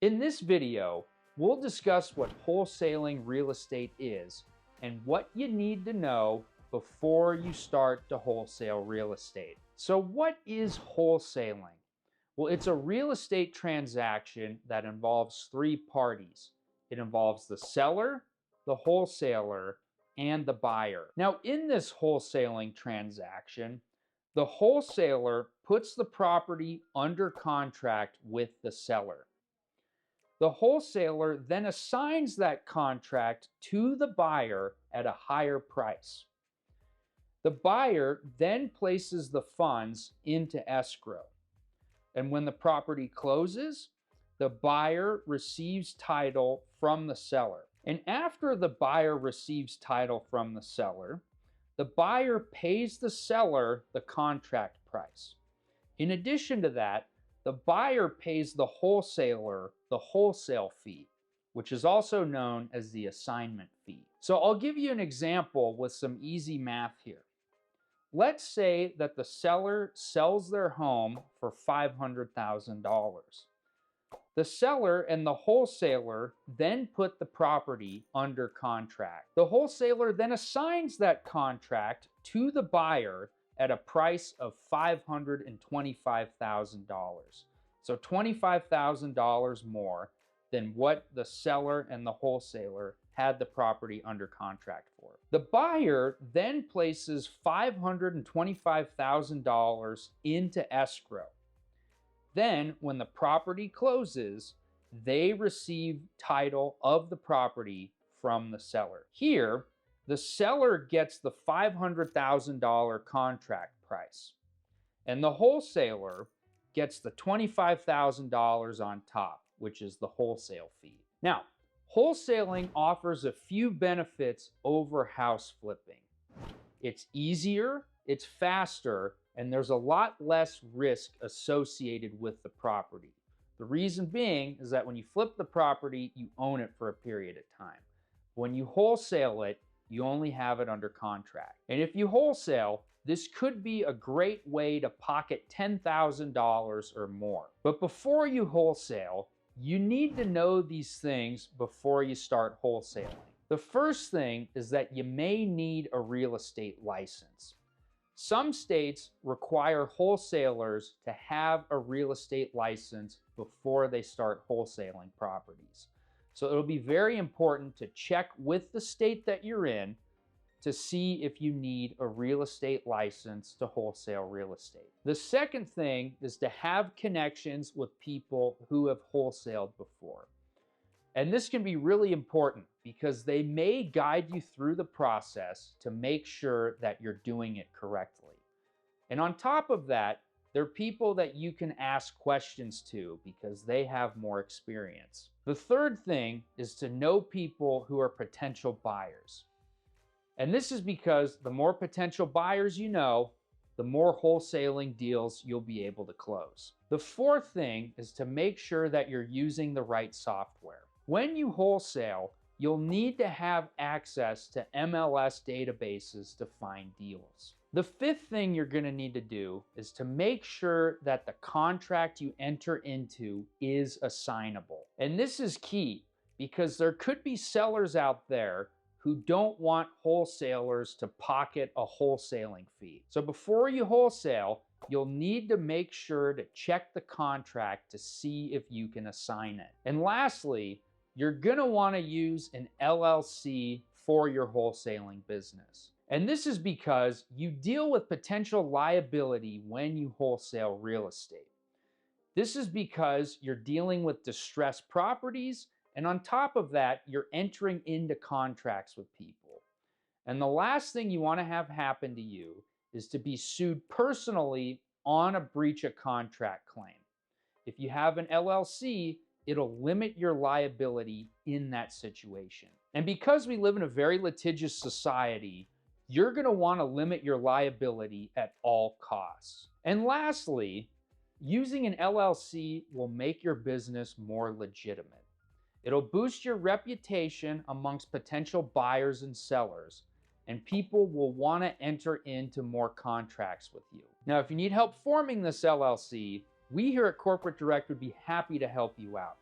In this video, we'll discuss what wholesaling real estate is and what you need to know before you start to wholesale real estate. So what is wholesaling? Well, it's a real estate transaction that involves three parties. It involves the seller, the wholesaler, and the buyer. Now, in this wholesaling transaction, the wholesaler puts the property under contract with the seller. The wholesaler then assigns that contract to the buyer at a higher price. The buyer then places the funds into escrow. And when the property closes, the buyer receives title from the seller. And after the buyer receives title from the seller, the buyer pays the seller the contract price. In addition to that, the buyer pays the wholesaler the wholesale fee, which is also known as the assignment fee. So I'll give you an example with some easy math here. Let's say that the seller sells their home for $500,000. The seller and the wholesaler then put the property under contract. The wholesaler then assigns that contract to the buyer at a price of $525,000. So $25,000 more than what the seller and the wholesaler had the property under contract for. The buyer then places $525,000 into escrow. Then, when the property closes, they receive title of the property from the seller. Here, the seller gets the $500,000 contract price, and the wholesaler gets the $25,000 on top, which is the wholesale fee. Now, wholesaling offers a few benefits over house flipping. It's easier, it's faster, and there's a lot less risk associated with the property. The reason being is that when you flip the property, you own it for a period of time. When you wholesale it, you only have it under contract. And if you wholesale, this could be a great way to pocket $10,000 or more. But before you wholesale, you need to know these things before you start wholesaling. The first thing is that you may need a real estate license. Some states require wholesalers to have a real estate license before they start wholesaling properties. So it'll be very important to check with the state that you're in to see if you need a real estate license to wholesale real estate. The second thing is to have connections with people who have wholesaled before. And this can be really important because they may guide you through the process to make sure that you're doing it correctly. And on top of that, they're people that you can ask questions to because they have more experience. The third thing is to know people who are potential buyers. And this is because the more potential buyers you know, the more wholesaling deals you'll be able to close. The fourth thing is to make sure that you're using the right software. When you wholesale, you'll need to have access to MLS databases to find deals. The fifth thing you're going to need to do is to make sure that the contract you enter into is assignable. And this is key because there could be sellers out there who don't want wholesalers to pocket a wholesaling fee. So before you wholesale, you'll need to make sure to check the contract to see if you can assign it. And lastly, you're gonna wanna use an LLC for your wholesaling business. And this is because you deal with potential liability when you wholesale real estate. This is because you're dealing with distressed properties, and on top of that, you're entering into contracts with people. And the last thing you wanna have happen to you is to be sued personally on a breach of contract claim. If you have an LLC, it'll limit your liability in that situation. And because we live in a very litigious society, you're gonna wanna limit your liability at all costs. And lastly, using an LLC will make your business more legitimate. It'll boost your reputation amongst potential buyers and sellers, and people will want to enter into more contracts with you. Now, if you need help forming this LLC, we here at Corporate Direct would be happy to help you out.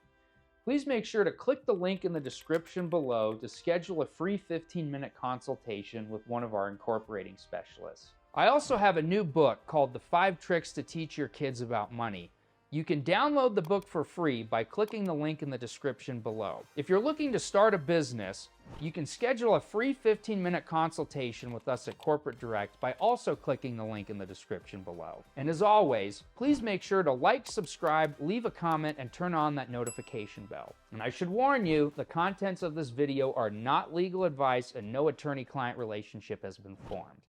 please make sure to click the link in the description below to schedule a free 15-minute consultation with one of our incorporating specialists. I also have a new book called The 5 Tricks to Teach Your Kids About Money. You can download the book for free by clicking the link in the description below. If you're looking to start a business, you can schedule a free 15-minute consultation with us at Corporate Direct by also clicking the link in the description below. And as always, please make sure to like, subscribe, leave a comment, and turn on that notification bell. And I should warn you, the contents of this video are not legal advice and no attorney-client relationship has been formed.